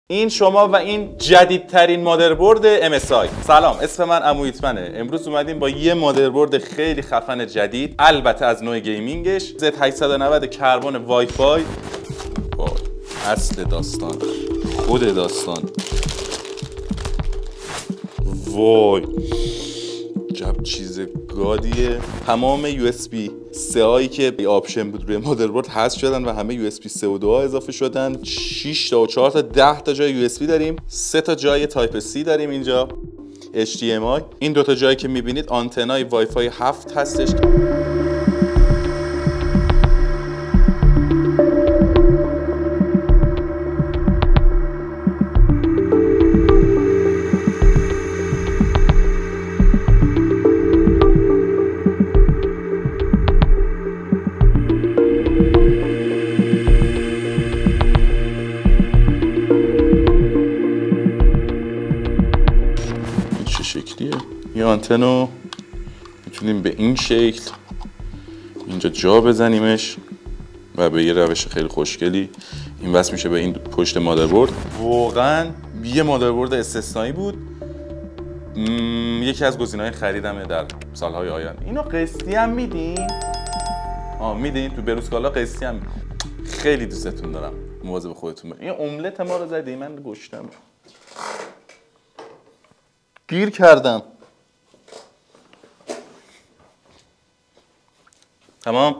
این شما و این جدیدترین مادربرد MSI. سلام، اسم من عمو ایتمنه. امروز اومدیم با یه مادربرد خیلی خفن جدید، البته از نوع گیمینگش، Z890 کربن وای فای. وای، اصل داستان، خود داستان. وای جب چیز گادیه. تمام USB 3 هایی که آپشن بود روی مادربرد حذف شدن و همه USB 3 و 2 ها اضافه شدن. 6 تا و 4 تا 10 تا جای USB داریم، 3 تا جای تایپ C داریم اینجا، HDMI. این دو تا جایی که میبینید آنتنای وای فای 7 هستش. شکلیه یه آنتنو میتونیم به این شکل اینجا جا بزنیمش و به یه روش خیلی خوشگلی این وصل میشه به این پشت مادربرد. واقعا یه مادربرد استثنایی بود. یکی از گزینه‌های خریدمه در سالهای آینده. اینو قسطی هم میدین؟ میدین تو بروسکالا قسطی هم. خیلی دوستتون دارم، مواظب خودتون باشید. این املت ما رو زدی، من گشتم گیر کردم. تمام.